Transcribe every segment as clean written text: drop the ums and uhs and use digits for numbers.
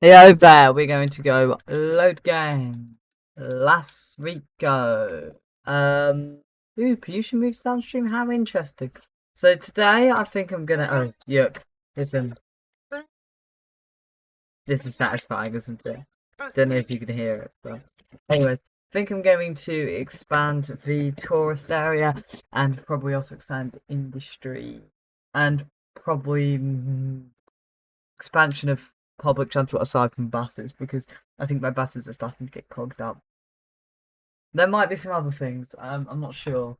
Hey there, we're going to go load game. Last Rico. Ooh, pollution moves downstream, how interesting. So today I think I'm gonna yuck. Listen, this is satisfying, isn't it? Don't know if you can hear it, but anyways, I think I'm going to expand the tourist area and probably also expand industry and probably expansion of public transport aside from buses because I think my buses are starting to get clogged up. There might be some other things. I'm not sure.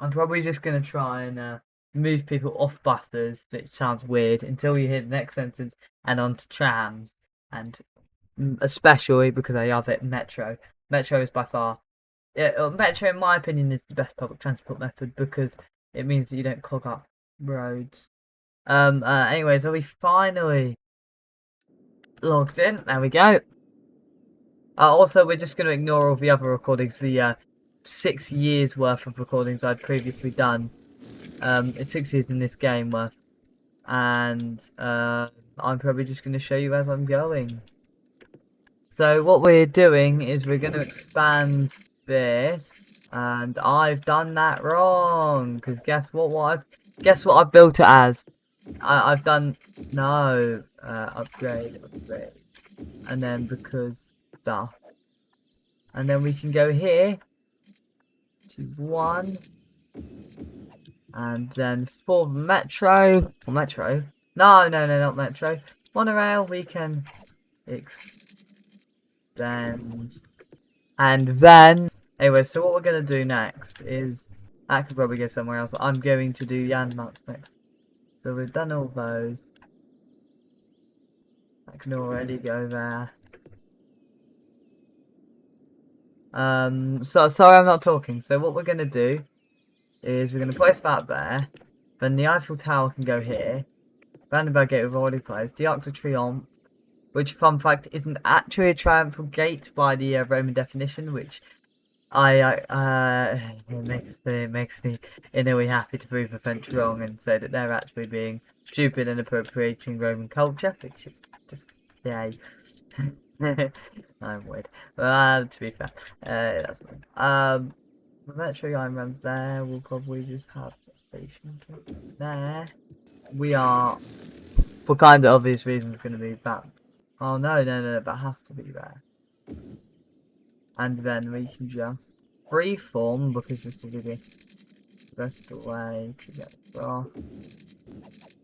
I'm probably just gonna try and move people off buses, which sounds weird, until you hear the next sentence, and onto trams, and especially because I love it, metro. Metro is by far, metro in my opinion is the best public transport method because it means that you don't clog up roads. Anyways, are we finally logged in? There we go. Also, we're just going to ignore all the other recordings, the 6 years worth of recordings I'd previously done. It's 6 years in this game worth. And I'm probably just going to show you as I'm going. So what we're doing is we're going to expand this. And I've done that wrong. Because guess what I've built it as? I've done... No. Upgrade. And then because... stuff. And then we can go here to 1, and then for metro, or metro, no, not metro, monorail, we can extend, and then, anyway, so what we're going to do next is, I could probably go somewhere else. I'm going to do landmarks next. So we've done all those. I can already go there. So sorry I'm not talking. So what we're gonna do is we're gonna place that there. Then the Eiffel Tower can go here. Vandenberg Gate we've already placed. The Arc de Triomphe, which fun fact isn't actually a triumphal gate by the Roman definition, which it makes me innerly happy to prove the French wrong and say that they're actually being stupid and appropriating Roman culture, which is just yay. I'm weird. But to be fair, that's fine. The metro line runs there. We'll probably just have a station there. We are, for kind of obvious reasons, going to move that. Oh no, that has to be there. And then we can just freeform because this will be the best way to get across.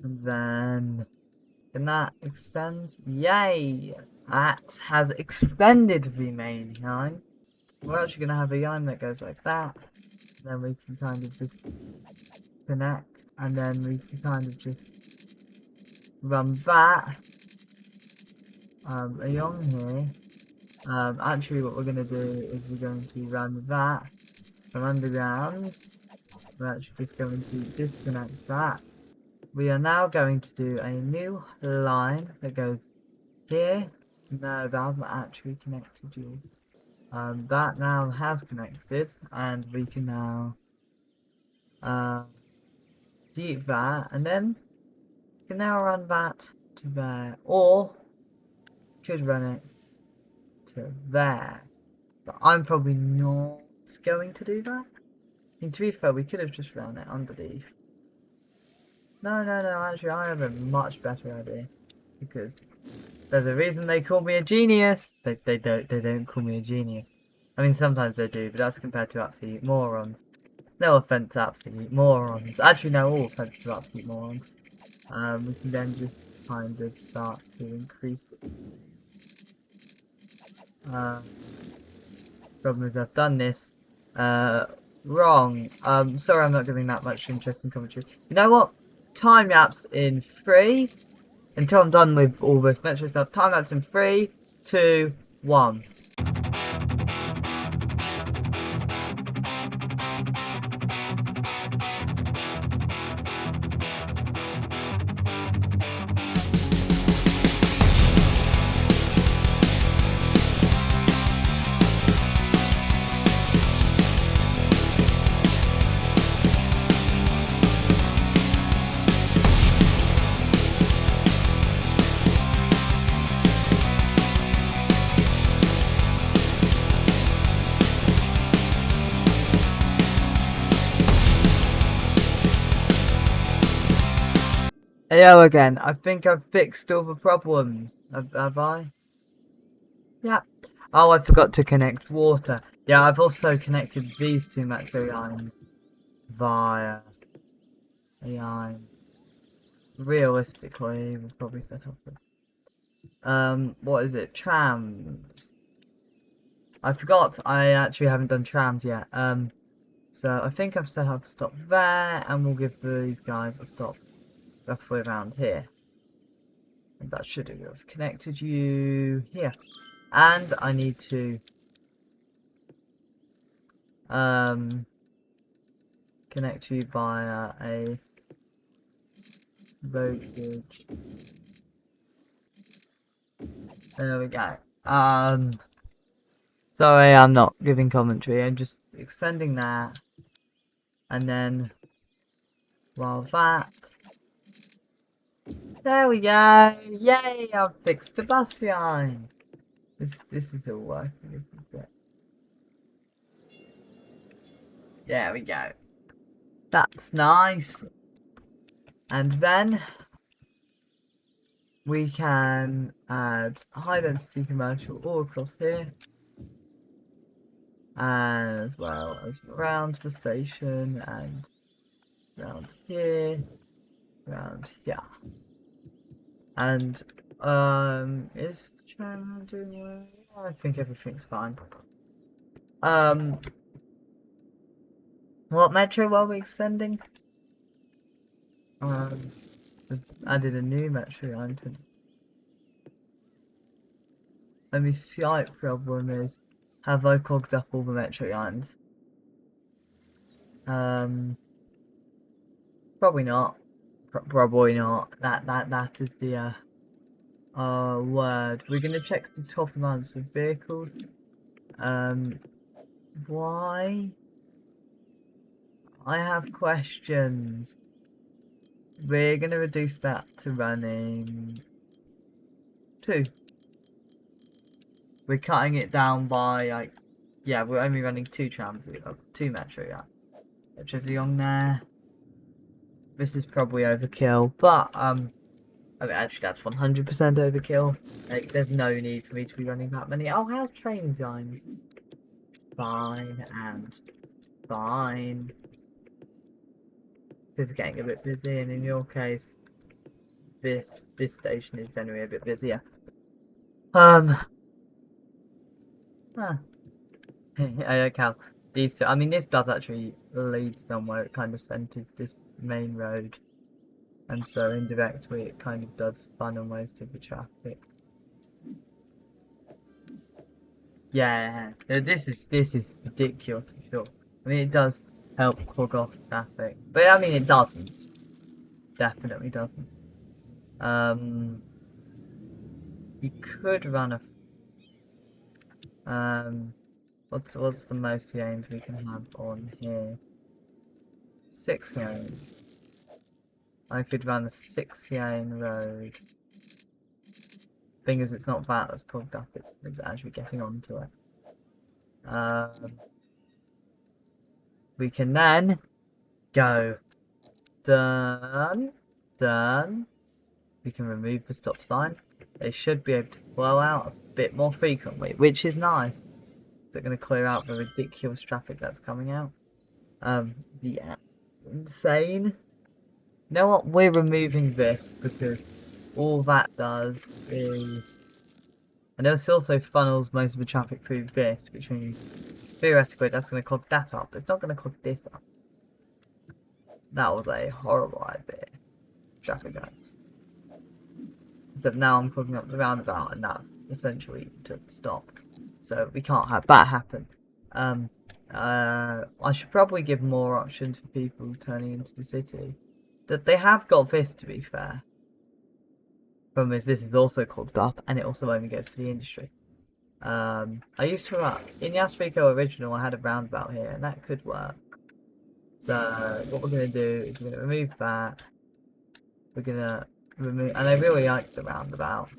And then can that extend? Yay! That has extended the main line. We're actually going to have a line that goes like that. Then we can kind of just connect. And then we can kind of just run that along here. Actually, what we're going to do is we're going to run that from underground. We're actually just going to disconnect that. We are now going to do a new line that goes here. No, that hasn't actually connected you. That now has connected, and we can now delete that, and then we can now run that to there, or could run it to there. But I'm probably not going to do that. And to be fair, we could have just run it underneath. No, actually I have a much better idea. Because there's a reason they call me a genius. They don't call me a genius. I mean sometimes they do, but that's compared to absolute morons. No offense to absolute morons. Actually no, all offense to absolute morons. We can then just kind of start to increase problem is I've done this wrong. Sorry I'm not giving that much interesting commentary. You know what? Time lapse in 3 until I'm done with all this metro stuff. Time lapse in 3, 2, 1. Hello again. I think I've fixed all the problems. Have I? Yeah. Oh, I forgot to connect water. Yeah, I've also connected these two metro lines via AI. Realistically, we'll probably set up with what is it? Trams. I forgot I actually haven't done trams yet. So I think I've set up a stop there, and we'll give these guys a stop roughly around here. And that should have connected you here. And I need to connect you via a road bridge. There we go. Sorry, I'm not giving commentary. I'm just extending that, and then while that, there we go. Yay! I've fixed the bus line. This is all working. This is it. There we go. That's nice. And then we can add high density commercial all across here, as well as around the station and around here, around here. And is China doing well? I think everything's fine. What metro were we extending? We've added a new metro line to. Let me see. The problem is, have I clogged up all the metro lines? Probably not. Probably not. That is the word. We're gonna check the top amounts of vehicles. Why? I have questions. We're gonna reduce that to running 2. We're cutting it down by like, yeah, we're only running 2 trams, 2 metro, yeah. Which is on there. This is probably overkill, but I mean, actually that's 100% overkill. Like, there's no need for me to be running that many. Oh, how's train lines? Fine and fine. This is getting a bit busy, and in your case, this station is generally a bit busier. Huh. Okay. These two, I mean, this does actually lead somewhere. It kind of centers this main road, and so indirectly it kind of does funnel most of the traffic. Yeah, this is ridiculous for sure. I mean, it does help clog off traffic, but I mean, it doesn't. Definitely doesn't. You could run a what's the most lanes we can have on here? 6 lanes. I could run a 6-lane road. Thing is, it's not that that's clogged up, it's actually getting onto it. We can then go done. We can remove the stop sign. They should be able to flow out a bit more frequently, which is nice. Is it going to clear out the ridiculous traffic that's coming out? Yeah, insane. You know what? We're removing this because all that does is, and this also funnels most of the traffic through this, which means theoretically that's going to clog that up. It's not going to clog this up. That was a horrible idea. Traffic lights. Except now I'm clogging up the roundabout, and that's essentially to stop. So we can't have that happen. I should probably give more options for people turning into the city. That they have got this, to be fair. Problem is, this is also clogged up, and it also only goes to the industry. I used to in the Rico original, I had a roundabout here, and that could work. So what we're gonna do is we're gonna remove that. We're gonna remove, and I really like the roundabout.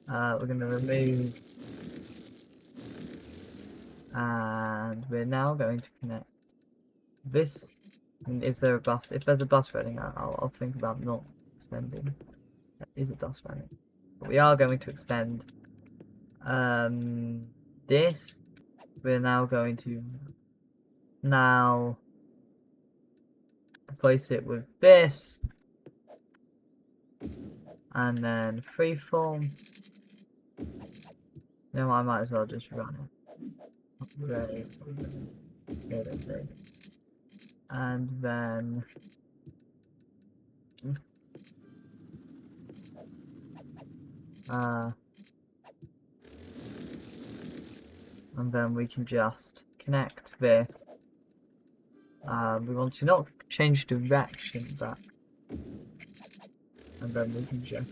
We're gonna remove, and we're now going to connect this And is there a bus? If there's a bus running, I'll think about not extending. Is it bus running? But we are going to extend this. We're now going to replace it with this, and then freeform. No, I might as well just run it. Ready. And then we can just connect this. We want to not change direction, but and then we can just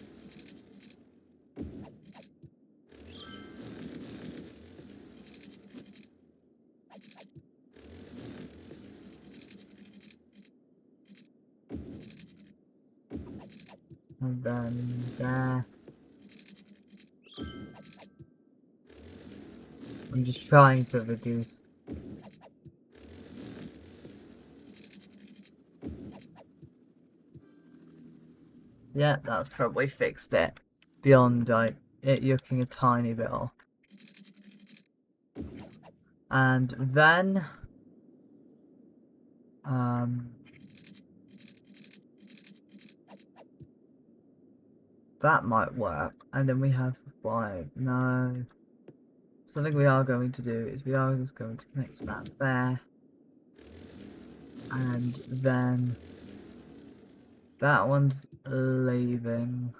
and then there. I'm just trying to reduce. Yeah, that's probably fixed it. Beyond like it yucking a tiny bit off. And then that might work. And then we have no. Something we are going to do is we are just going to connect that there. And then that one's leaving.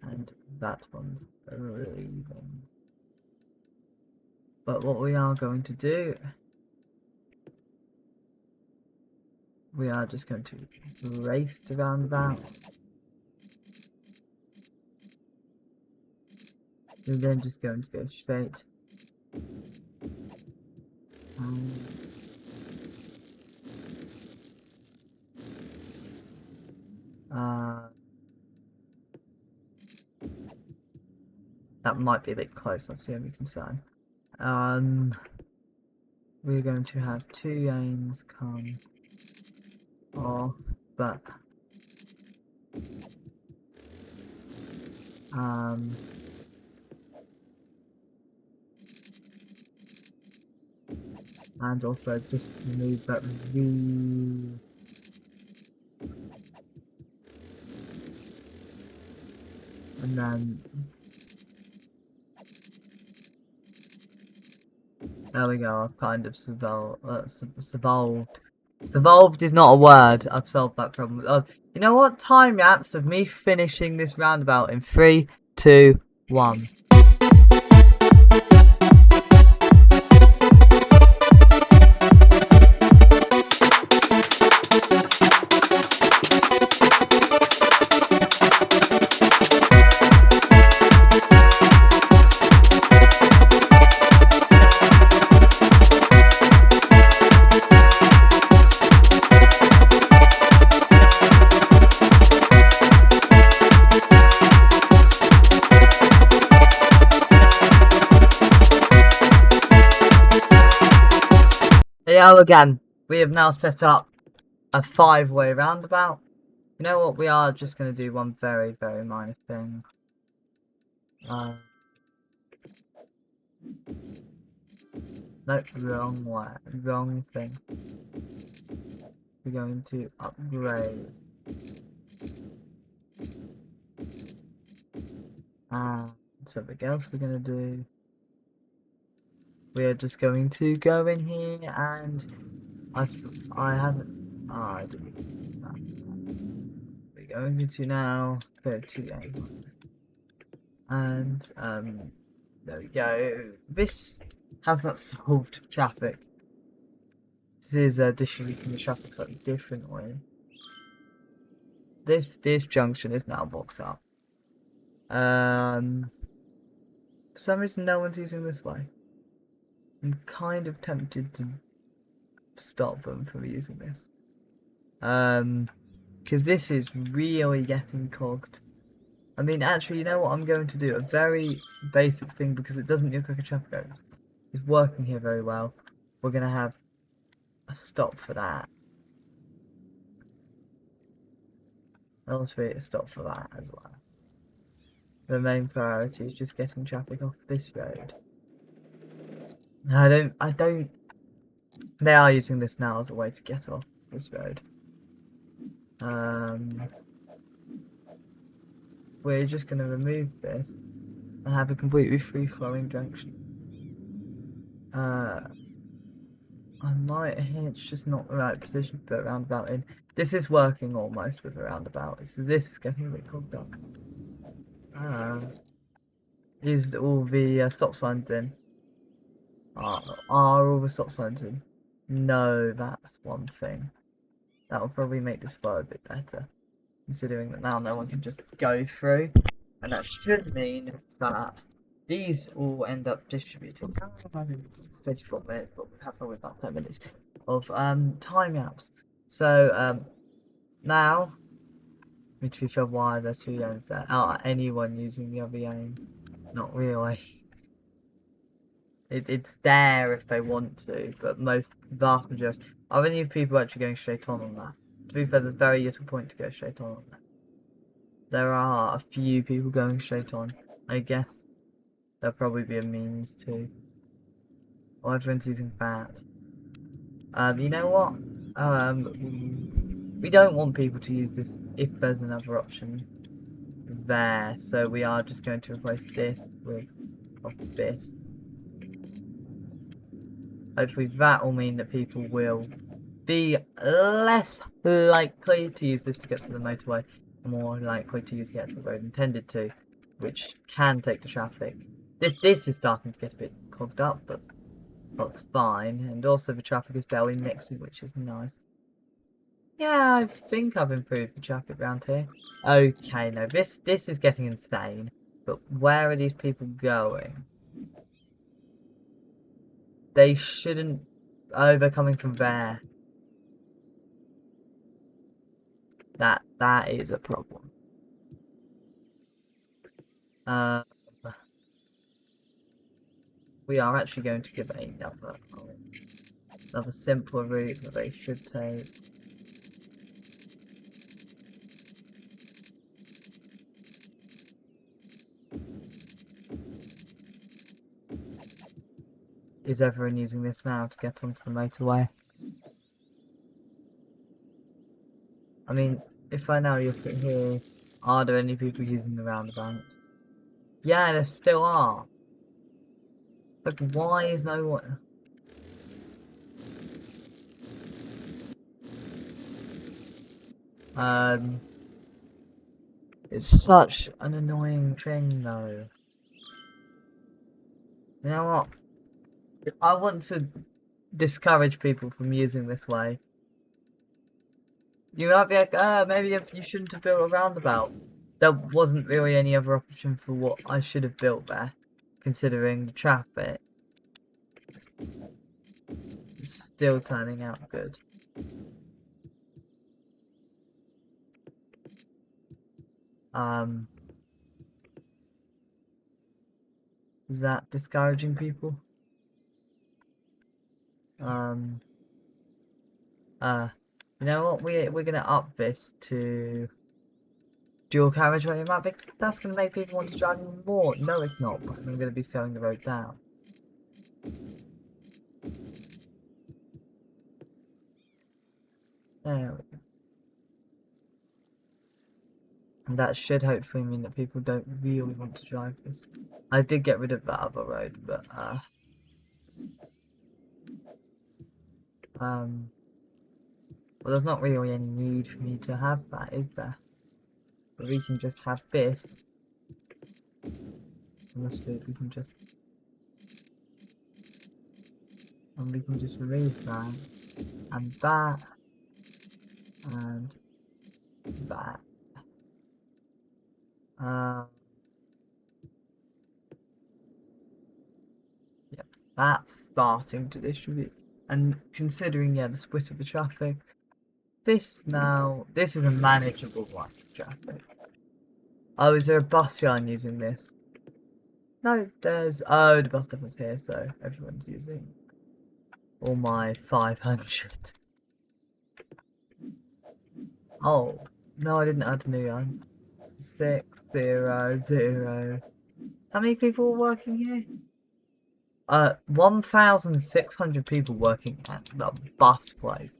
And that one's leaving. But what we are going to do, we are just going to race to roundabout. We're then just going to go straight. That might be a bit close, that's the only concern. We're going to have 2 lanes come off, but and also just remove that V. And then there we go, I've kind of survived. Survived is not a word. I've solved that problem. You know what? Time lapse of me finishing this roundabout in 3, 2, 1. Hello again. We have now set up a 5-way roundabout. You know what? We are just going to do one very, very minor thing. No, wrong way. Wrong thing. We're going to upgrade. Something else we're going to do. We're just going to go in here and I haven't. I didn't. We're going to now go to A1. And there we go. This has not solved traffic. This is distributing the traffic slightly differently. This junction is now blocked up. For some reason, no one's using this way. I'm kind of tempted to stop them from using this. Because this is really getting clogged. I mean, actually, you know what I'm going to do? A very basic thing, because it doesn't look like a traffic cone. It's working here very well. We're going to have a stop for that. I'll create a stop for that as well. The main priority is just getting traffic off this road. I don't. They are using this now as a way to get off this road. We're just going to remove this and have a completely free-flowing junction. I might hit, it's just not the right position to put a roundabout in. This is working almost with a roundabout. This is getting a bit clogged up. Is all the stop signs in? Are all the stop signs in? No, that's one thing. That will probably make this flow a bit better, considering that now no one can just go through. And that should mean that these all end up distributing. 34 minutes, but we have probably about 10 minutes of time lapse. So now, to be sure why there's two lanes there. Are anyone using the other lane? Not really. It's there if they want to, but vast majority. Are any people actually going straight on that? To be fair, there's very little point to go straight on that. There are a few people going straight on. I guess there'll probably be a means to. Or everyone's using that. You know what? We don't want people to use this if there's another option there. So we are just going to replace this with this. Hopefully that will mean that people will be less likely to use this to get to the motorway, and more likely to use the actual road intended to, which can take the traffic. This is starting to get a bit clogged up, but that's fine. And also the traffic is barely mixing, which is nice. Yeah, I think I've improved the traffic around here. Okay, no, this is getting insane. But where are these people going? They shouldn't. Oh, they're coming from there. That is a problem. We are actually going to give another simpler route that they should take. Is everyone using this now to get onto the motorway? I mean, if I now look at here, are there any people using the roundabout? Yeah, there still are. Like, why is no one? It's such an annoying thing, though. You know what? I want to discourage people from using this way. You might be like, maybe you shouldn't have built a roundabout. There wasn't really any other option for what I should have built there, considering the traffic. It's still turning out good. Is that discouraging people? You know what? We're gonna up this to dual carriageway. That's gonna make people want to drive even more. No, it's not, because I'm gonna be slowing the road down. There we go. And that should hopefully mean that people don't really want to drive this. I did get rid of that other road, but well, there's not really any need for me to have that, is there? But we can just have this. And this bit we can just remove that and that and that. Yep, that's starting to distribute. And considering, yeah, the split of the traffic, this is a manageable one for traffic. Oh, is there a bus line using this? No, oh, the bus stop is here, so everyone's using all my 500. Oh, No, I didn't add a new one. 600. How many people are working here? 1,600 people working at the bus place.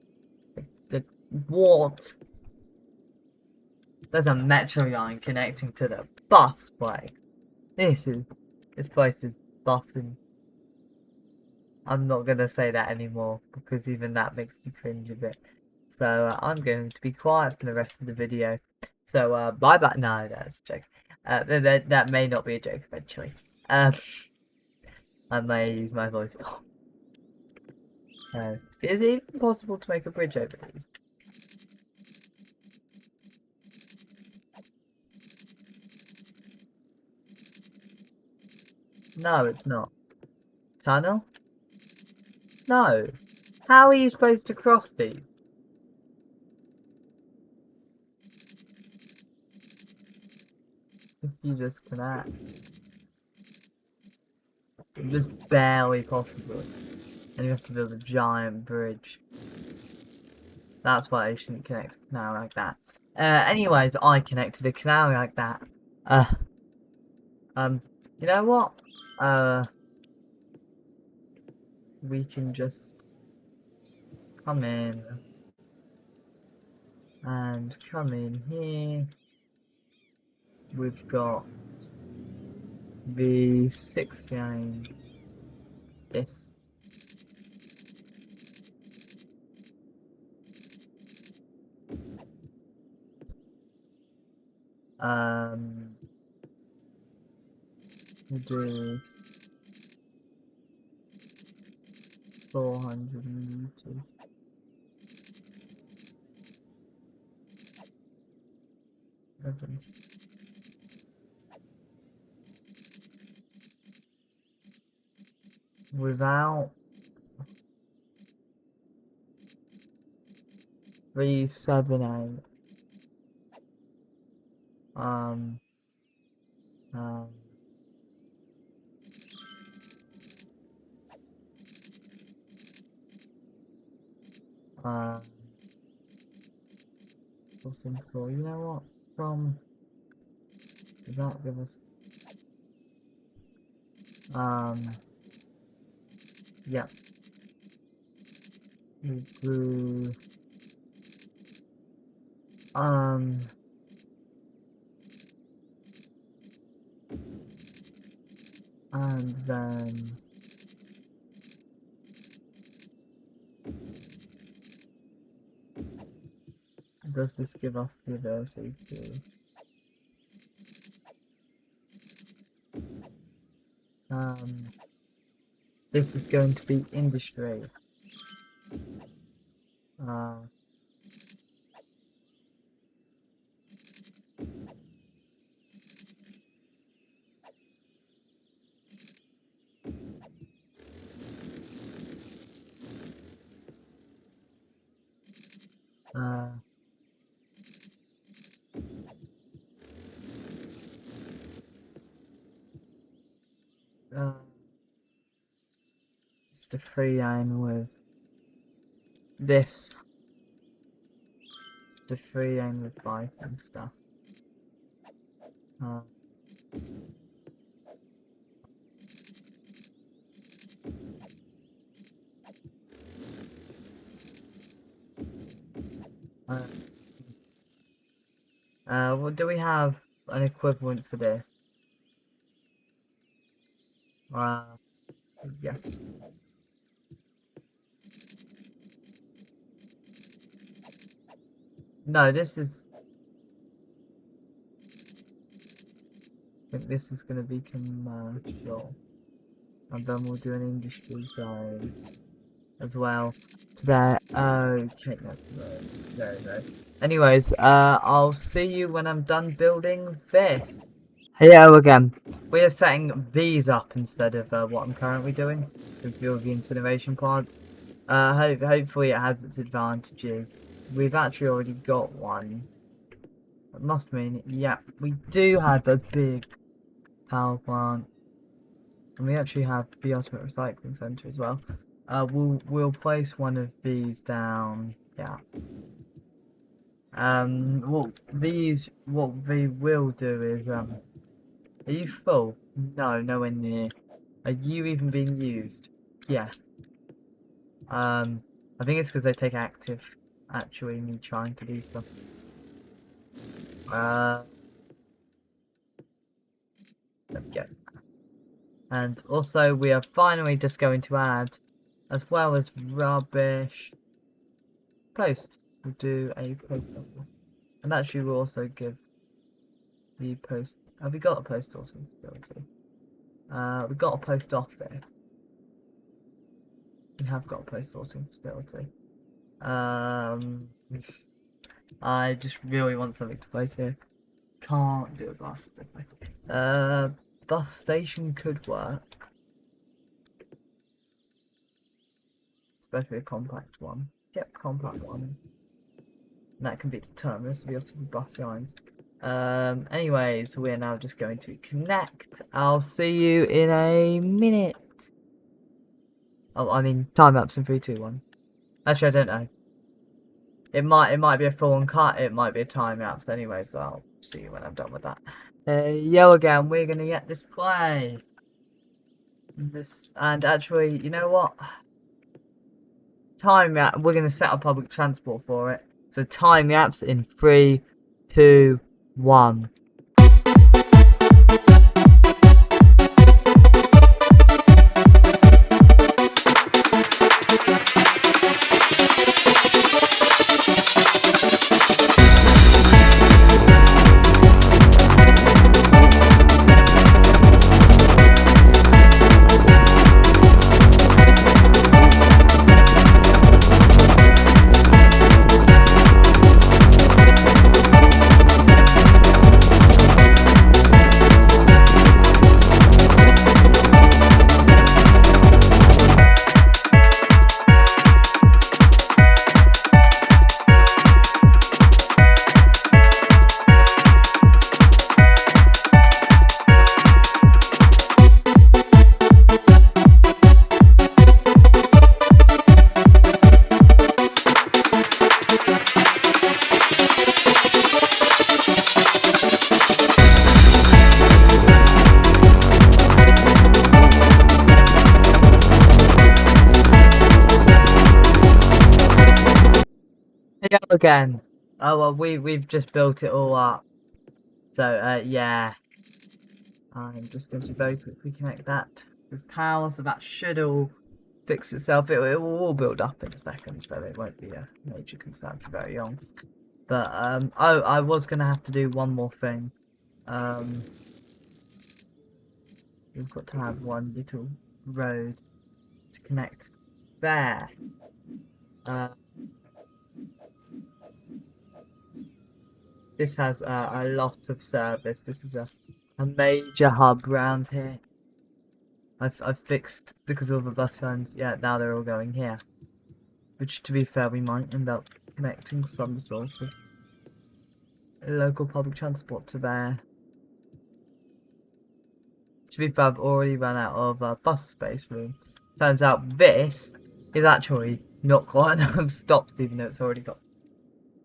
What? There's a metro line connecting to the bus place. This place is busting. I'm not gonna say that anymore because even that makes me cringe a bit. So I'm going to be quiet for the rest of the video. So bye bye. No, that's a joke. That may not be a joke eventually. I may use my voice. Is it even possible to make a bridge over these? No, it's not. Tunnel? No. How are you supposed to cross these? If you just connect. It's just barely possible. And you have to build a giant bridge. That's why I shouldn't connect a canal like that. Anyways, I connected a canal like that. You know what? We can just come in and come in here. We've got the 6 game. This. We'll do 400 meters. Heavens. Without 378. Something for, you know what? Does that give us, yeah. We do, and then does this give us the ability to this is going to be industry. It's the free iron with this. It's the free iron with bike and stuff. What do we have an equivalent for this? Yeah. No, this is. I think this is going to be commercial, and then we'll do an industry zone as well. Today, okay, no. Anyways, I'll see you when I'm done building this. Hello again. We are setting these up instead of what I'm currently doing with the incineration plants. Hopefully it has its advantages. We've actually already got one. That must mean, yeah, we do have a big power plant. And we actually have the ultimate recycling center as well. We'll place one of these down, yeah. What they will do is, are you full? No, nowhere near. Are you even being used? Yeah. I think it's because they take active, actually, me trying to do stuff. There we go. And also, we are finally just going to add, as well as rubbish, post. We'll do a post office. And actually, we'll also give the post. Have we got a post sorting facility? We've got a post office. We have got a post sorting facility. I just really want something to place here. Can't do a bus. Bus station could work. Especially a compact one. Yep, compact one. And that can be determined to be able to be bus lines. Anyways, we're now just going to connect. I'll see you in a minute. Oh, I mean, time lapse in 3, 2, 1. Actually, I don't know. It might be a full on cut. It might be a time lapse anyway. So I'll see you when I'm done with that. Yo again. We're gonna get this play. And actually, you know what? Time lapse. We're gonna set up public transport for it. So time lapse in 3, 2, 1. Go again. Oh well, we've just built it all up. So yeah, I'm just going to very quickly connect that with power, so that should all fix itself. It will all build up in a second, so it won't be a major concern for very long. But oh, I was gonna have to do one more thing. We've got to have one little road to connect there. This has a lot of service. This is a major hub around here. I've fixed, because of the bus lines, yeah, now they're all going here. Which, to be fair, we might end up connecting some sort of local public transport to there. To be fair, I've already run out of bus space room. Turns out this is actually not quite enough stops, even though it's already got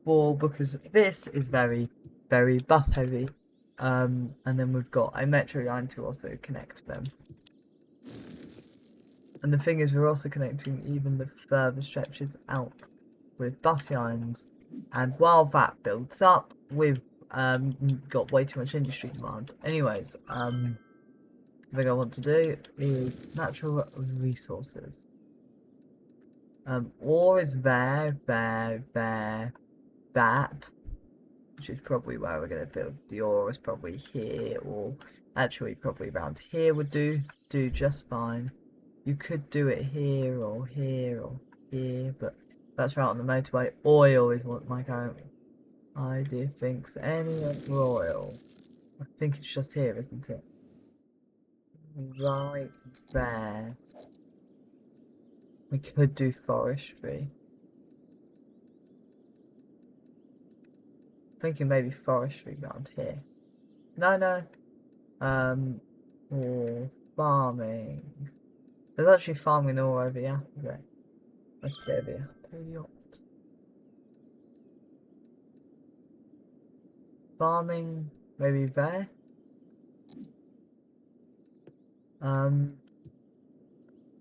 4, because this is very, very bus heavy. And then we've got a metro line to also connect them. And the thing is, we're also connecting even the further stretches out with bus lines. And while that builds up, we've got way too much industry demand. Anyways, the thing I want to do is natural resources. Ore is that, which is probably where we're going to build. The ore is probably here, or actually probably around here would do just fine. You could do it here or here or here, but that's right on the motorway. Oil is what my current idea thinks. Any other oil? I think it's just here, isn't it? Right there. We could do forestry. Thinking maybe forestry around here. No. Or farming. There's actually farming all over here. Okay. Let's go there. farming maybe there. But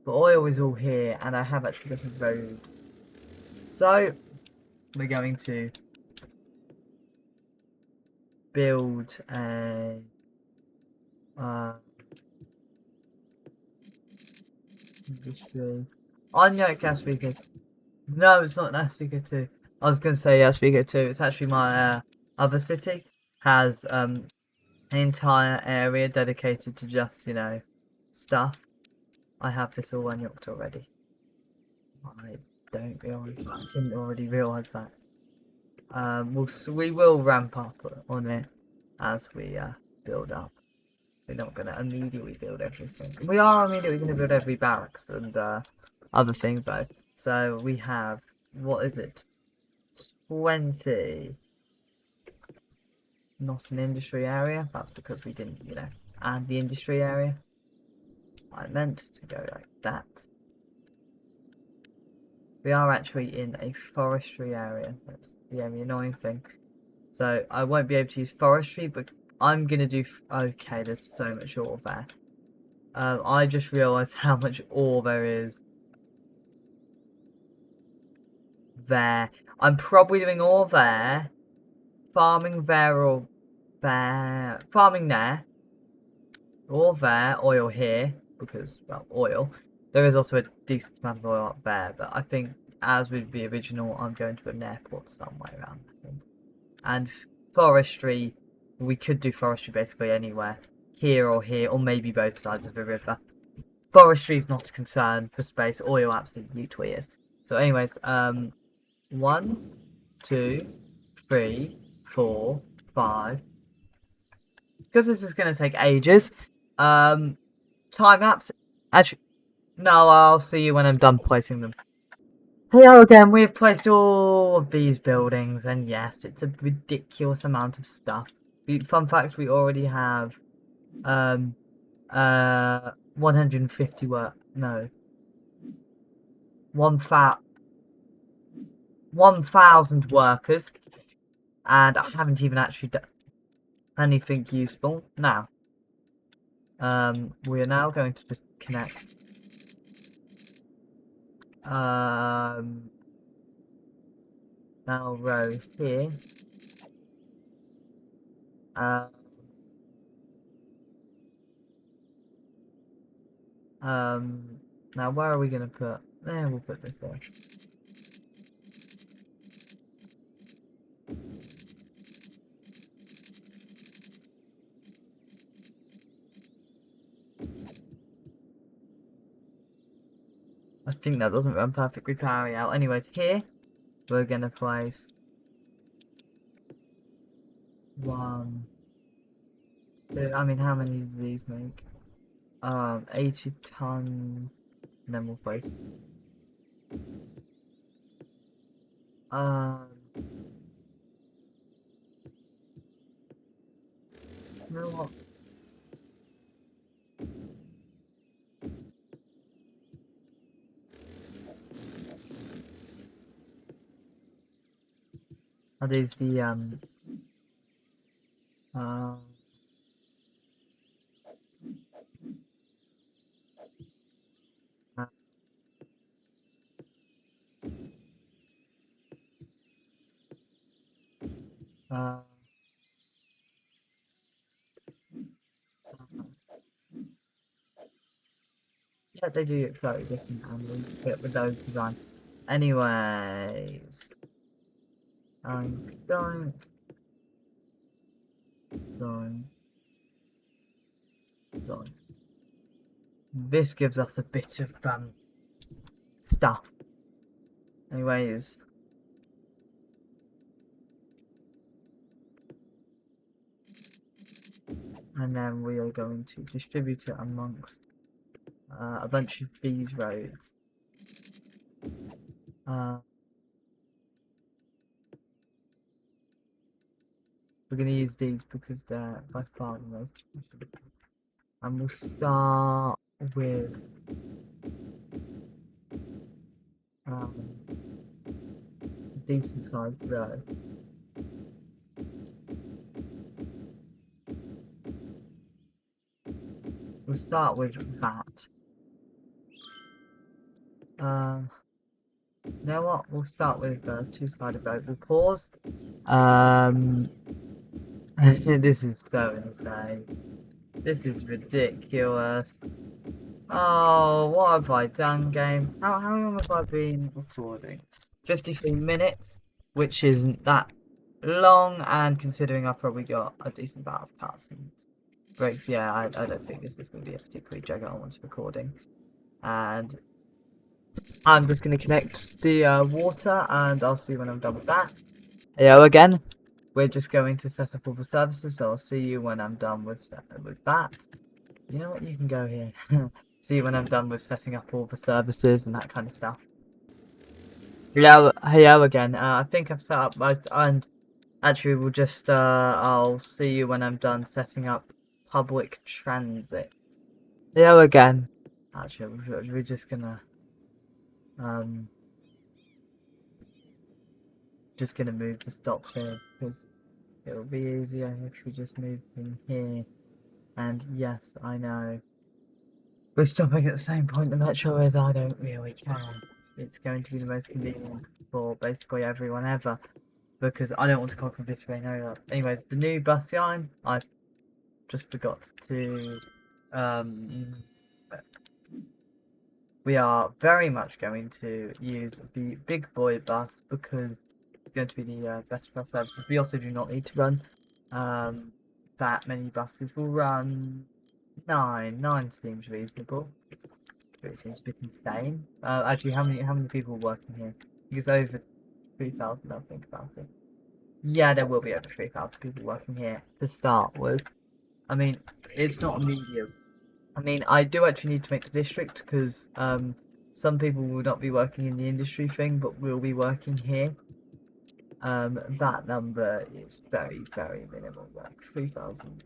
oil is all here, and I have actually got a road. So we're going to build a industry. On your gas speaker. No, it's not that speaker 2. I was gonna say yeah, speaker 2. It's actually my other city has an entire area dedicated to just, you know, stuff. I have this all unlocked already. I don't realise that. I didn't already realise that. We will ramp up on it as we build up. We're not going to immediately build everything. We are immediately going to build every barracks and other things though. So we have, what is it? 20. Not an industry area. That's because we didn't, you know, add the industry area. I meant to go like that. We are actually in a forestry area. That's the only annoying thing. So I won't be able to use forestry, but I'm gonna do. Okay, there's so much ore there. I just realised how much ore there is there. I'm probably doing ore there, farming there or there, farming there, ore there, oil here because well, oil. There is also a decent amount of oil up there, but I think as with the original, I'm going to put an airport somewhere around. I think. And forestry, we could do forestry basically anywhere, here, or maybe both sides of the river. Forestry is not a concern for space. Oil absolutely is. So, anyways, 1, 2, 3, 4, 5. Because this is going to take ages. Time lapse. Actually, no, I'll see you when I'm done placing them. Hello again, we've placed all of these buildings, and yes, it's a ridiculous amount of stuff. Fun fact, we already have 150 work, no, 1,000 workers, and I haven't even actually done anything useful. Now, we are now going to just connect now row here. Now where are we gonna put? There, we'll put this there. I think that doesn't run perfectly parry out. Anyways, here we're gonna place 1, 2. I mean, how many do these make? 80 tons, and then we'll place. You know what? Are these the uh, uh, yeah, they do look slightly different and fit with those designs. Anyways, don't. This gives us a bit of stuff. Anyways, and then we are going to distribute it amongst a bunch of these roads. We're going to use these because they're by far the most efficient. And we'll start with a decent sized row. we'll start with that. You know what? We'll start with two-sided vote. We'll pause. This is so insane. This is ridiculous. Oh, what have I done, game? How long have I been recording? 53 minutes, which isn't that long, and considering I've probably got a decent amount of cutscenes. Breaks, yeah, I don't think this is going to be a particularly gigantic recording. And I'm just going to connect the water, and I'll see you when I'm done with that. Hello again. We're just going to set up all the services, so I'll see you when I'm done with that. You know what? You can go here. See you when I'm done with setting up all the services and that kind of stuff. Hello again. I think I've set up most, and actually we'll just, I'll see you when I'm done setting up public transit. Hello again. Actually, we're just gonna, move the stops here, because it'll be easier if we just move them here. And yes, I know. We're stopping at the same point the metro is. I don't really care. It's going to be the most convenient for basically everyone ever, because I don't want to call from this way. No. Anyways, the new bus line. I just forgot to. We are very much going to use the big boy bus because it's going to be the best for our services. We also do not need to run that many buses. We'll run 9. 9 seems reasonable. It seems a bit insane. Actually, how many people working here? Because over 3,000. I'll think about it. Yeah, there will be over 3,000 people working here to start with. I mean, it's not a medium. I mean, I do actually need to make the district because some people will not be working in the industry thing, but will be working here. That number is very, very minimal, like 3,000.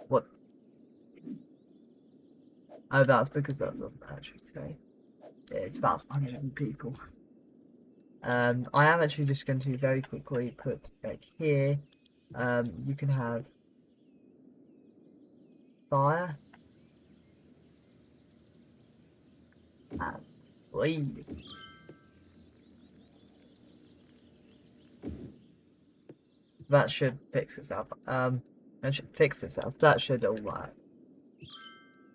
What? Oh, that's because that doesn't actually say. Yeah, it's about 100 people. I am actually just going to very quickly put like here. You can have fire and please. That should fix itself. That should fix itself. That should all work.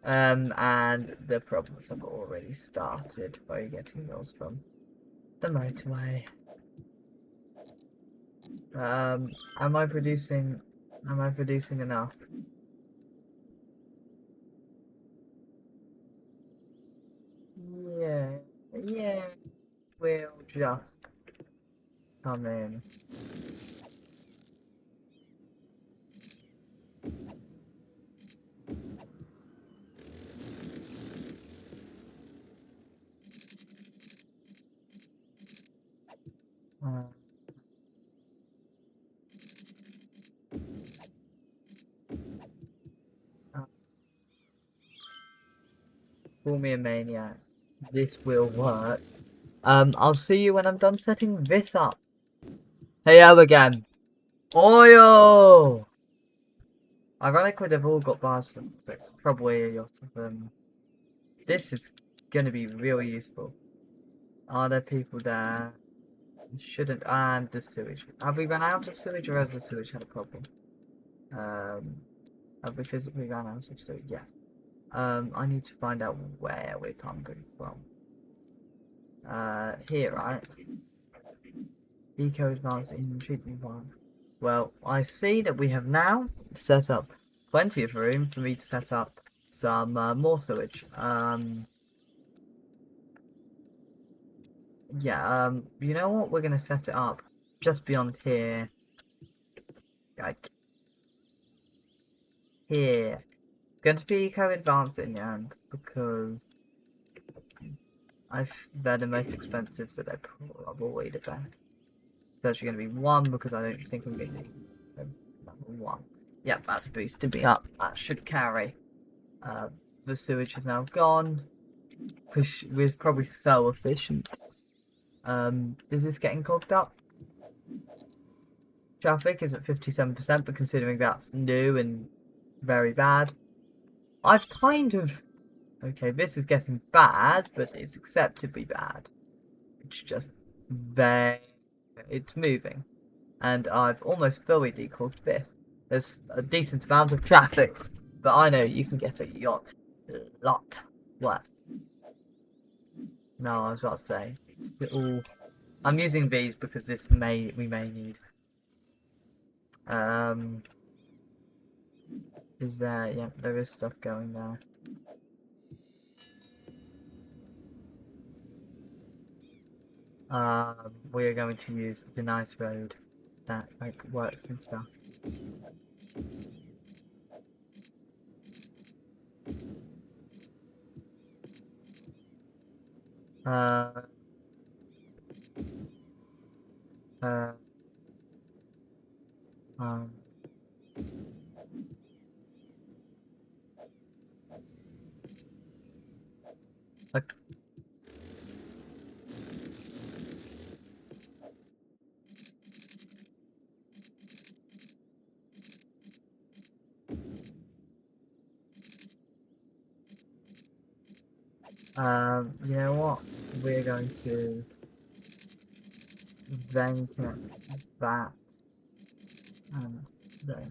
And the problems have already started. Where are you getting yours from? The motorway. Am I producing enough? Yeah, yeah. We'll just come in. Call me a maniac. This will work. I'll see you when I'm done setting this up. Hey, how again? Oil! Ironically, they've all got bars for them, but it's probably a lot of them. This is going to be really useful. Are there people there? Shouldn't. And the sewage. Have we run out of sewage, or has the sewage had a problem? Have we physically run out of sewage? Yes. I need to find out where we're coming from. Here, right? Eco advanced in treatment plants. Well, I see that we have now set up plenty of room for me to set up some more sewage. Yeah, you know what? We're gonna set it up just beyond here. Like here. It's going to be eco-advanced in the end because they're the most expensive, so they're probably the best. It's actually going to be 1 because I don't think I'm going to need number 1. Yep, that's boosted me up. That should carry. The sewage is now gone. We're probably so efficient. Is this getting clogged up? Traffic is at 57%, but considering that's new and very bad. I've kind of... Okay, this is getting bad, but it's acceptably bad. It's just very... It's moving. And I've almost fully declogged this. There's a decent amount of traffic, but I know you can get a lot worse. No, I was about to say, little... I'm using these because we may need. Is there? Yeah, there is stuff going there. We are going to use the nice road that like works and stuff. Uh, uh, um, like, you know what? We're going to then connect that and then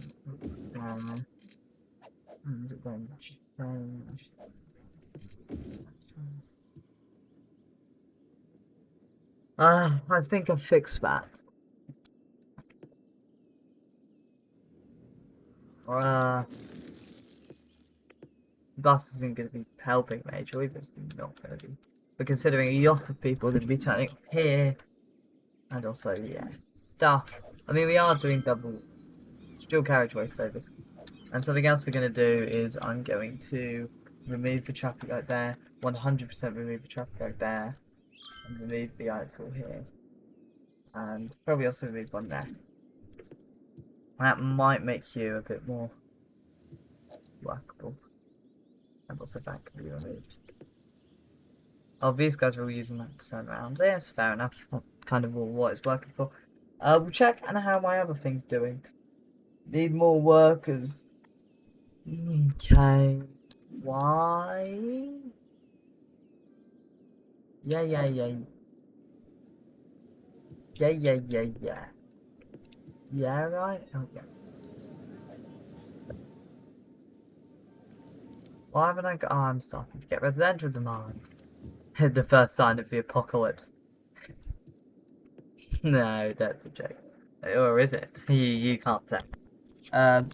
and then change. I think I fixed that. Bus isn't going to be helping majorly, but it's not going to be. But considering a lot of people are going to be turning up here, and also, yeah, stuff. I mean, we are doing double dual carriageway service. And something else we're going to do is I'm going to remove the traffic light there, 100% remove the traffic light there, and remove the ISIL here. And probably also remove one there. That might make you a bit more workable. And also that can be removed. Oh, these guys are all using that to turn around. Yeah, it's fair enough. That's kind of what it's working for. We'll check and how my other thing's doing. Need more workers. Okay. Why? Yeah. Yeah. Yeah, right? Okay. Why haven't I got... Oh, I'm starting to get residential demand. The first sign of the apocalypse. No, that's a joke. Or is it? You can't tell.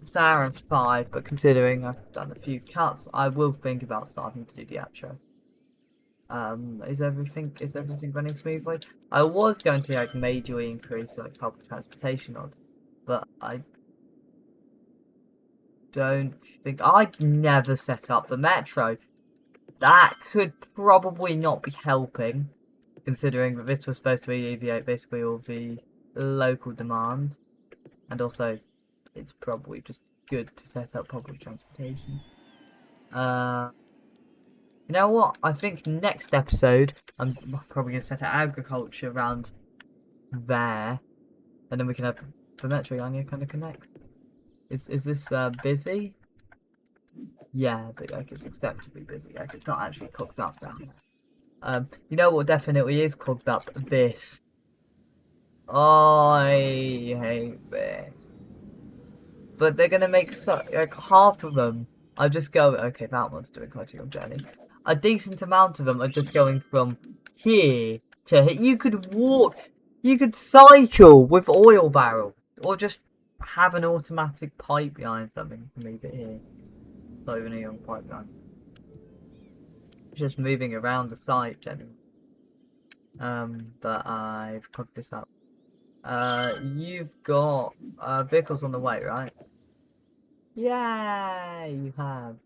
Sarah's 5, but considering I've done a few cuts, I will think about starting to do the outro. Is everything running smoothly? I was going to like majorly increase like public transportation on, but I don't think I'd never set up the metro. That could probably not be helping, considering that this was supposed to alleviate basically all the local demand, and also it's probably just good to set up public transportation. You know what? I think next episode I'm probably gonna set out agriculture around there, and then we can have the metro line here kind of connect. Is this busy? Yeah, but like it's acceptably busy. Like it's not actually cooked up down there. You know what definitely is cooked up? This. I hate this. But they're gonna make like half of them. I just go okay. That one's doing quite a good journey. A decent amount of them are just going from here to here. You could walk. You could cycle with oil barrels, or just have an automatic pipe behind something and leave it here. Not even a young pipeline. Just moving around the site generally. But I've cooked this up. You've got vehicles on the way, right? Yeah, you have.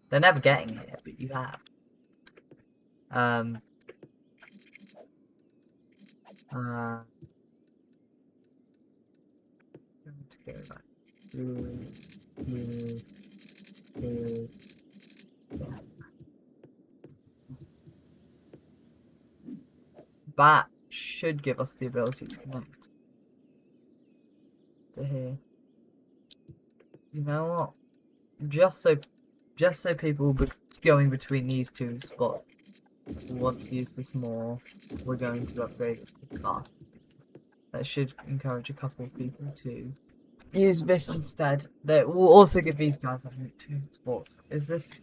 They're never getting here, but you have. Let's go back. Yeah. That should give us the ability to connect to here. You know what? just so people will be going between these two spots want to use this more, we're going to upgrade it to class. That should encourage a couple of people to use this instead. That will also give these guys, I think, 2 spots. Is this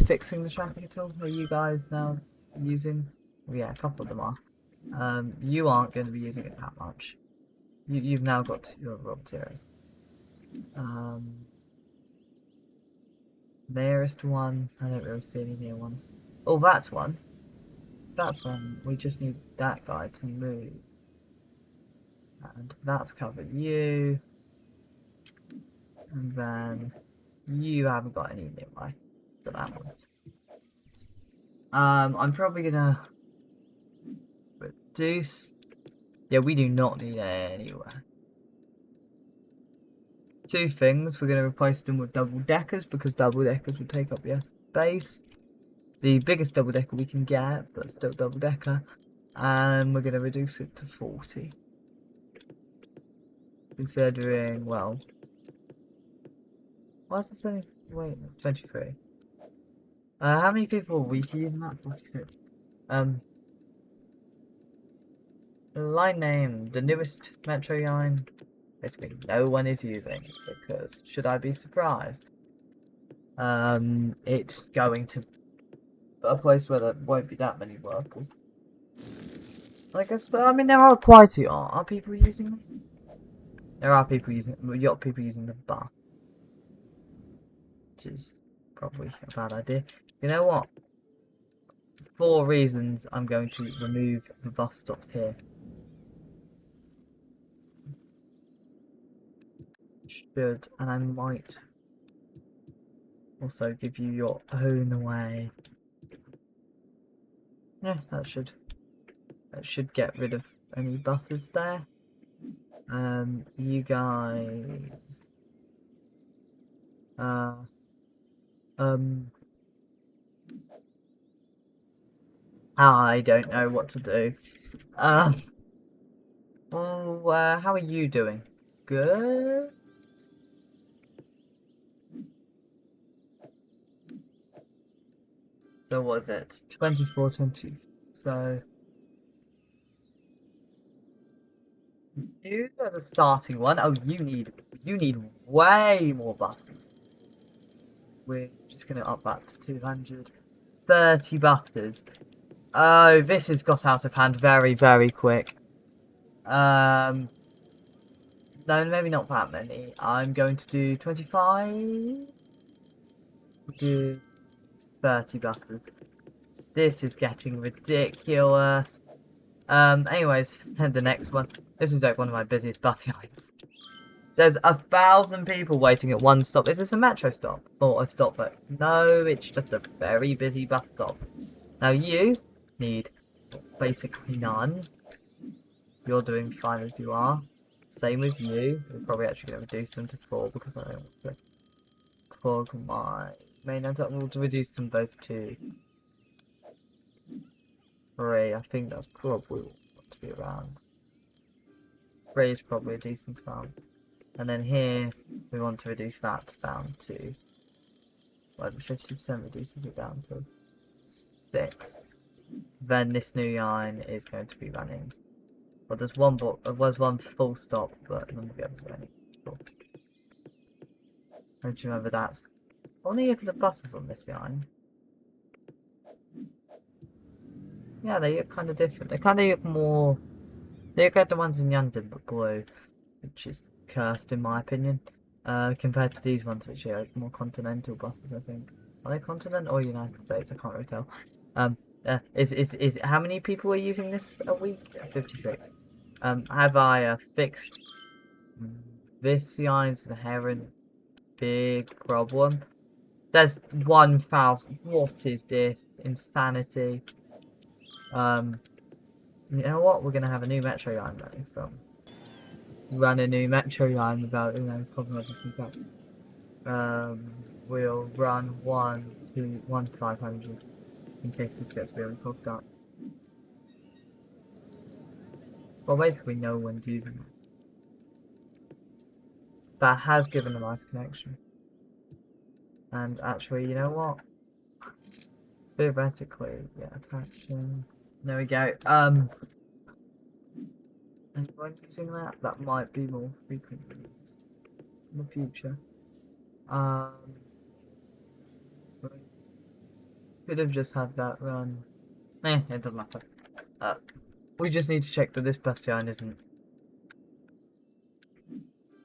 fixing the traffic at all? Are you guys now using? Well, yeah, a couple of them are. You aren't going to be using it that much. You've now got your raw materials. Nearest one, I don't really see any near ones. Oh, that's one. That's one. We just need that guy to move. And that's covered you. And then you haven't got any nearby for that one. I'm probably gonna reduce. Yeah, we do not need it anywhere. 2 things. We're gonna replace them with double deckers because double deckers will take up less space. The biggest double decker we can get, but still double decker. And we're gonna reduce it to 40. Considering, well, why is this only, wait, 23. How many people are we using that? 46. Line name, the newest metro line. Basically, no one is using because should I be surprised? It's going to a place where there won't be that many workers. I guess. I mean, there are quite a lot. Are people using this? There are people using. You got people using the bus, which is probably a bad idea. You know what? For reasons, I'm going to remove the bus stops here. Should, and I might also give you your own way. Yeah, that should get rid of any buses there. You guys. I don't know what to do. Well, how are you doing? Good? So what is it? 24, 20. So you are the starting one. Oh, you need way more buses. We're just gonna up that to 230 buses. Oh, this has got out of hand very, very quick. No, maybe not that many. I'm going to do 25. Do 30 buses. This is getting ridiculous. Anyways, the next one. This is like one of my busiest bus lines. There's 1,000 people waiting at one stop. Is this a metro stop? Or a stop but no, it's just a very busy bus stop. Now you need basically none. You're doing fine as you are. Same with you. We're probably actually going to reduce them to 4 because I don't want to clog my main end up. We'll reduce them both to 3. I think that's probably what to be around. 3 is probably a decent amount. And then here, we want to reduce that down to, well, 50% reduces it down to 6. Then this new line is going to be running. Well, there's one full stop, but none of the others are any full. Don't you remember that's only if the buses on this line? Yeah, they look kind of different. They kind of look more. They look like the ones in London, but blue, which is cursed in my opinion. Compared to these ones, which are more continental buses, I think. Are they continental or United States? I can't really tell. Is how many people are using this a week? 56. Have I fixed this line's inherent big problem? There's 1,000. What is this insanity? You know what? We're gonna have a new metro line running from. Run a new metro line without problem everything up. We'll run 1 to 500 in case this gets really hooked up. Well, basically no one's using it. That has given a nice connection. And actually, you know what? Theoretically, yeah, attaching. There we go. And when using that, that might be more frequently used in the future. Um, could have just had that run. It doesn't matter. Uh, we just need to check that this bastion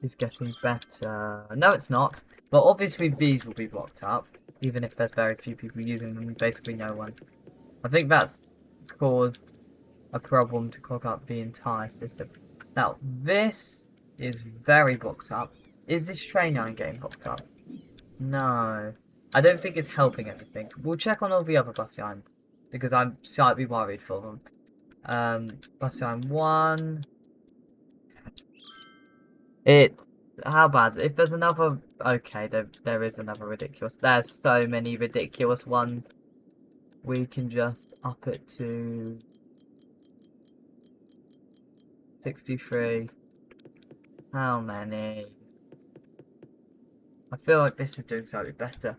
is getting better. No, it's not. But obviously these will be blocked up, even if there's very few people using them. Basically, no one. I think that's caused a problem to clog up the entire system. Now, this is very blocked up. Is this train line getting blocked up? No. I don't think it's helping anything. We'll check on all the other bastions, because I'm slightly worried for them. Bastion 1. How bad? If there's another... Okay, there is another ridiculous... There's so many ridiculous ones. We can just up it to 63. How many? I feel like this is doing slightly better.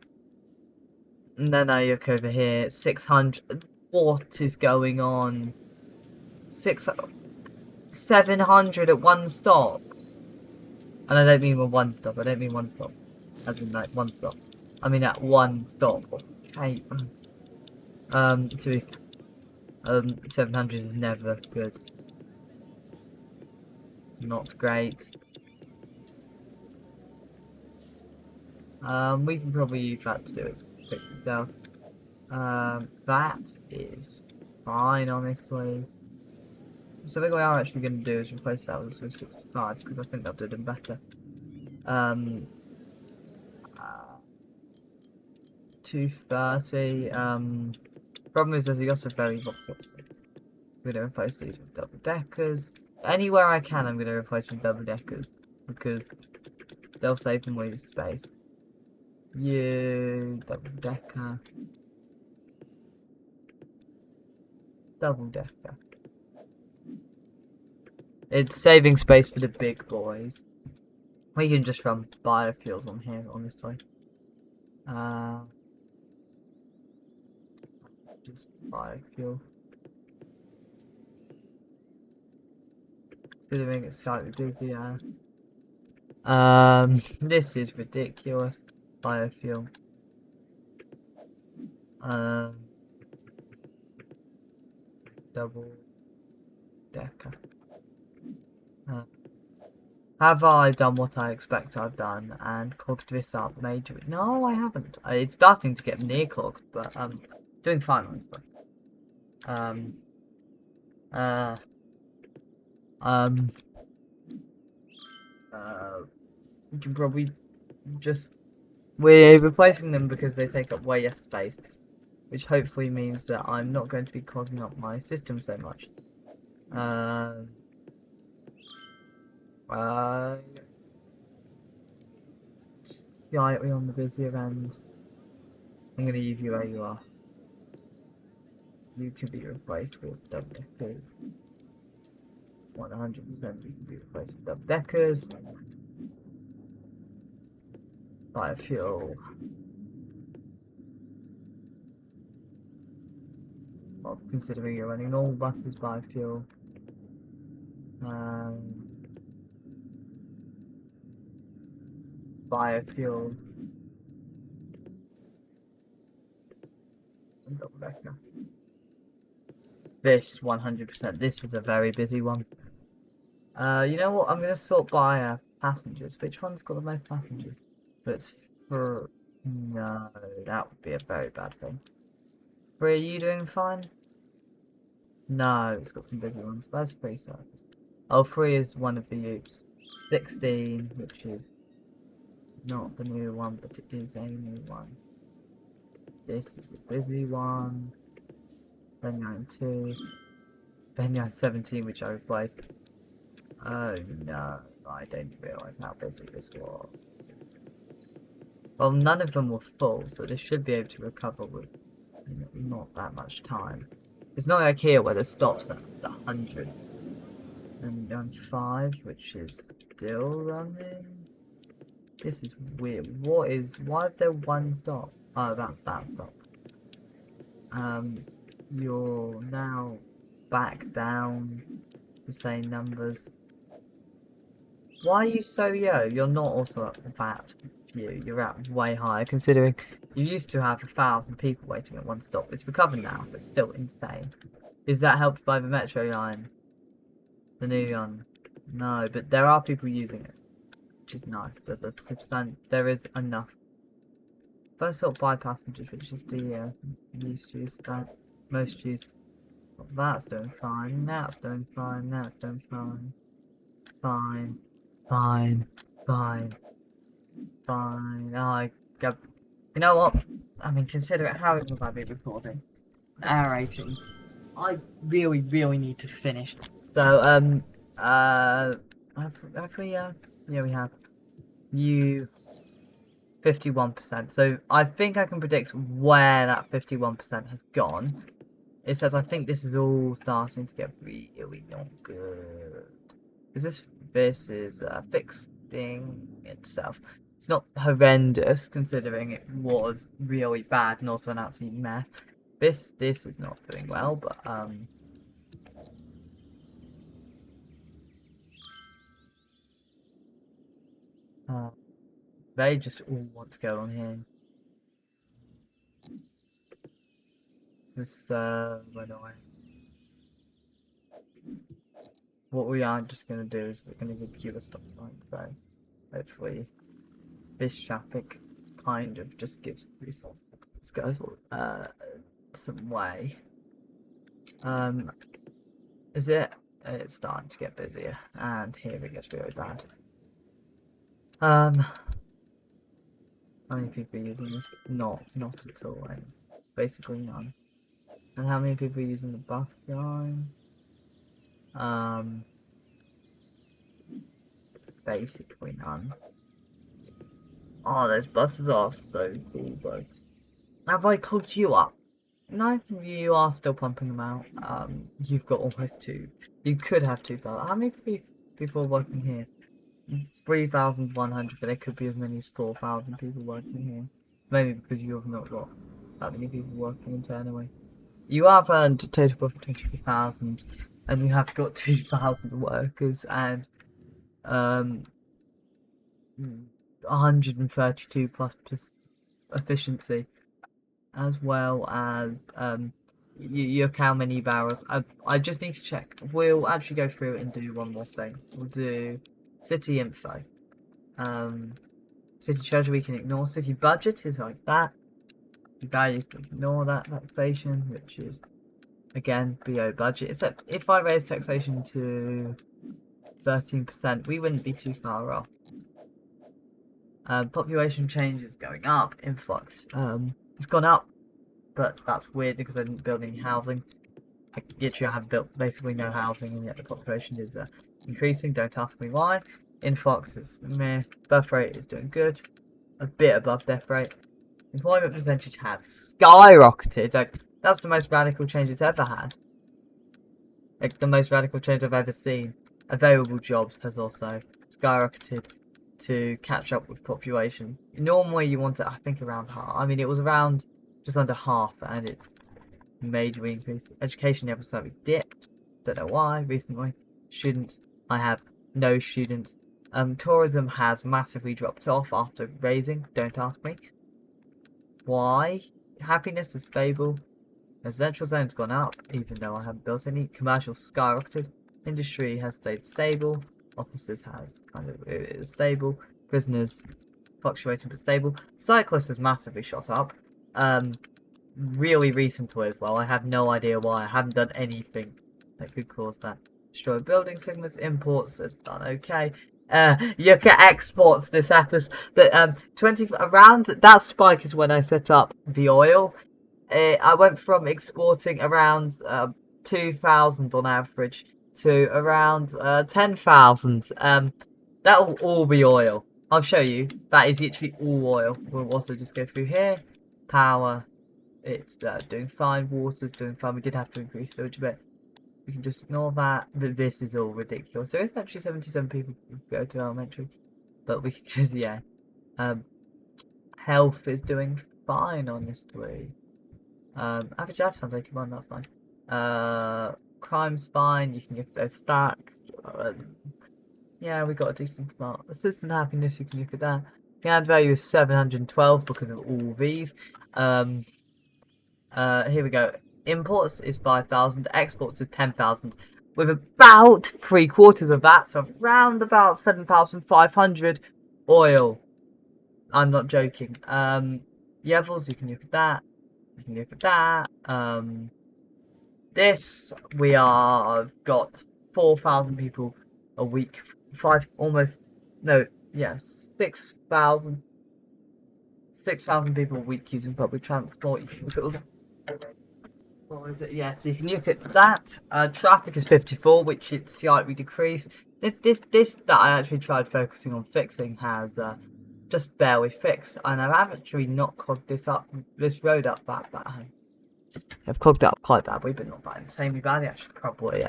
And then I look over here, 600. What is going on? 700 at one stop. And I don't mean one stop. I don't mean one stop. As in like one stop. I mean at one stop. Okay. 700 is never good. Not great. We can probably use that to do it. Fix itself. That is fine, honestly. So I think what we are actually going to do is replace that with 65s, because I think that'll do them better. 230. Problem is there's a lot of very box options. I'm going to replace these with double deckers. Anywhere I can, I'm going to replace with double deckers, because they'll save them with space. You double decker. Double decker. It's saving space for the big boys. We can just run biofuels on here, honestly. Just biofuel. Considering it's slightly busier. This is ridiculous. Biofuel. Double decker. Have I done what I expect I've done and clogged this up majorly? No, I haven't. It's starting to get near clogged, but doing fine honestly. You can probably just... We're replacing them because they take up way less space, which hopefully means that I'm not going to be clogging up my system so much. Slightly on the busier end. I'm going to leave you where you are. You can be replaced with double deckers. 100% you can be replaced with double deckers. Biofuel. Well, considering you're running normal buses, biofuel. Biofuel. And double decker. This 100%. This is a very busy one. You know what? I'm gonna sort by passengers. Which one's got the most passengers? So it's for... No, that would be a very bad thing. Free, are you doing fine? No, it's got some busy ones. Where's free service? Oh, free is one of the Oops. 16, which is not the new one, but it is a new one. This is a busy one. Then 92. Then 17, which I replaced. Oh no, I didn't realise how busy this was. Well, none of them were full, so they should be able to recover with not that much time. It's not like here where the stops at the hundreds. And 5, which is still running. This is weird. Why is there one stop? Oh, that's that stop. You're now back down the same numbers. Why are you so low? You're not also at that view. You're at way higher, considering you used to have 1,000 people waiting at one stop. It's recovered now, but still insane. Is that helped by the metro line? The new one? No, but there are people using it, which is nice. There is enough. First sort of by passengers, which is the least used, most used. That's doing fine. That's doing fine. That's doing fine. Fine. Fine. Fine. Fine. I go. You know what? I mean, consider it. How will I be recording? An hour 18. I really, really need to finish. So, have we, yeah, we have. You 51%. So I think I can predict where that 51% has gone. It says I think this is all starting to get really not good. Because this is fixing itself. It's not horrendous considering it was really bad and also an absolute mess. This is not doing well, but they just all want to go on here. This is annoying. What we are just going to do is we're going to give you a stop sign, so hopefully this traffic kind of just gives these guys some way. Is it? It's starting to get busier, and here it gets really bad. How many people are using this? Not at all. Basically none. And how many people are using the bus line? Basically none. Oh, those buses are so cool though. Have I called you up? No, you are still pumping them out. You've got almost two. You could have 2,000. How many people are working here? 3,100, but there could be as many as 4,000 people working here. Maybe because you have not got that many people working internally. You have earned a total profit of 23,000, and you have got 2,000 workers and 132 plus efficiency, as well as your how many barrels. I just need to check. We'll actually go through and do one more thing. We'll do city info. City treasure we can ignore. City budget is like that. Value can ignore that. Taxation, which is again BO budget. Except if I raise taxation to 13%, we wouldn't be too far off. Population change is going up. Influx it's gone up, but that's weird because I didn't build any housing. Literally, I have built basically no housing, and yet the population is increasing. Don't ask me why. Influx is meh. Birth rate is doing good, a bit above death rate. Employment percentage has skyrocketed. Like, that's the most radical change it's ever had. Like, the most radical change I've ever seen. Available jobs has also skyrocketed to catch up with population. Normally you want it, I think, around half. I mean, it was around just under half, and it's majorly increased. Education level slightly dipped. Don't know why. Recently, students. I have no students. Tourism has massively dropped off after raising. Don't ask me why. Happiness is stable. Residential zone's gone up, even though I haven't built any. Commercial skyrocketed. Industry has stayed stable. Offices has kind of stable. Prisoners fluctuating but stable. Cyclists has massively shot up. Really recently as well. I have no idea why. I haven't done anything that could cause that. Destroy building segments. Imports has done okay. Look at exports. This happens. But 20 around that spike is when I set up the oil. I went from exporting around 2,000 on average to around 10,000. That'll all be oil. I'll show you. That is literally all oil. We'll also just go through here. Power. It's doing fine. Water's doing fine. We did have to increase storage a bit. We can just ignore that. But this is all ridiculous. There is actually 77 people who go to elementary. But we can just, yeah. Health is doing fine, honestly. Average life sounds 81, that's nice. Crime's fine, you can give those stacks. Yeah, we got a decent smart. Assistant happiness, you can look at that. The ad value is 712 because of all these. Here we go. Imports is 5,000, exports is 10,000, with about 3/4 of that, so around about 7,500 oil. I'm not joking. Levels, you can look at that. You can look at that. This we are got 4,000 people a week. Yes, 6,000 people a week using public transport. You can look at all the What is it? Yeah, so you can look at that. Traffic is 54, which it's slightly decreased. This that I actually tried focusing on fixing has just barely fixed, and I've actually not clogged this road up that bad. I've clogged it up quite badly, but not that insanely badly. I should probably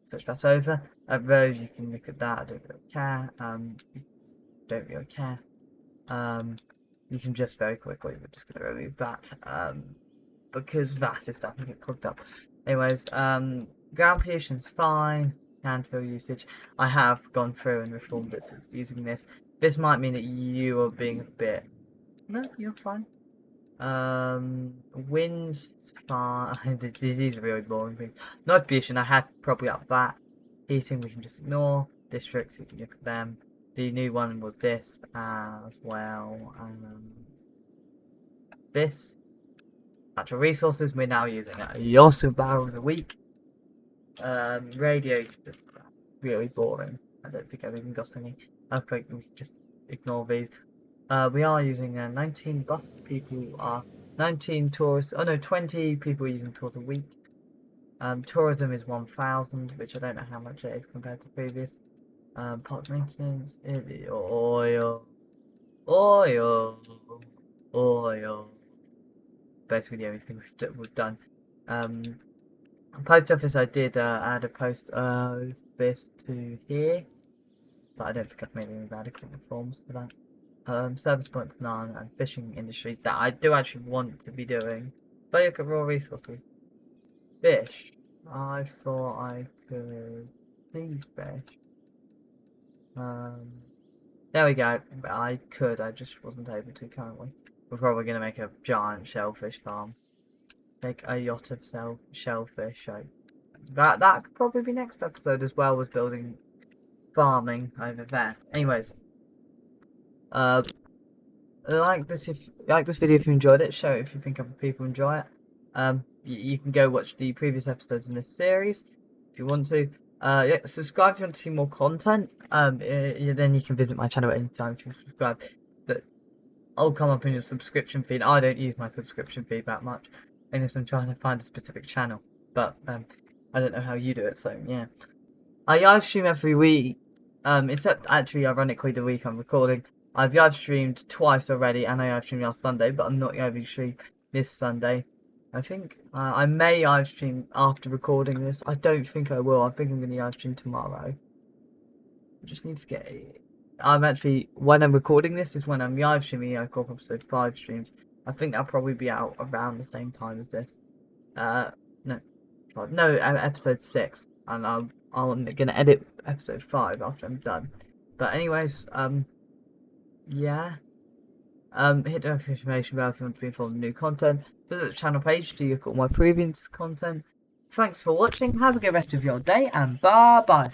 switch that over. Road, you can look at that. I don't really care. Don't really care. You can just very quickly. We're just gonna remove that. Because that is starting to get clogged up. Anyways, ground pollution's fine. Landfill usage. I have gone through and reformed it since using this. This might mean that you are being a bit. No, you're fine. Winds is fine. These are really boring things. Noise pollution, I had probably up that. Heating, we can just ignore. Districts, you can look at them. The new one was this as well. This. Natural resources, we're now using a lot of barrels a week. Radio, just really boring. I don't think I've even got any. Okay, we can just ignore these. We are using 19 bus people are 19 tourists. Oh no, 20 people using tours a week. Tourism is 1,000, which I don't know how much it is compared to previous. Park maintenance, oil. Basically the only thing we've done. Post office, I did add a post office to here, but I don't think I've made any radical reforms to that. Service points none, and fishing industry that I do actually want to be doing. But look at raw resources. Fish. I thought I could see fish. There we go. I could, I just wasn't able to currently. We're probably going to make a giant shellfish farm. Make a yacht of shellfish. That could probably be next episode as well, was building farming over there. Anyways, like this video if you enjoyed it. Share it if you think other people enjoy it. You can go watch the previous episodes in this series if you want to. Yeah, subscribe if you want to see more content. Then you can visit my channel at any time if you subscribe. I'll come up in your subscription feed. I don't use my subscription feed that much unless I'm trying to find a specific channel. But I don't know how you do it, so yeah. I live stream every week, except actually ironically the week I'm recording. I've live streamed twice already, and I live streamed last Sunday, but I'm not going to stream this Sunday. I think I may live stream after recording this. I don't think I will. I think I'm going to live stream tomorrow. I just need to get it. When I'm recording this is when I'm live streaming episode 5 streams. I think that'll probably be out around the same time as this. Episode 6, and I'm gonna edit episode 5 after I'm done. But anyways, yeah. Hit the notification bell if you want to be informed of new content. Visit the channel page to look at all my previous content. Thanks for watching. Have a good rest of your day, and bye bye.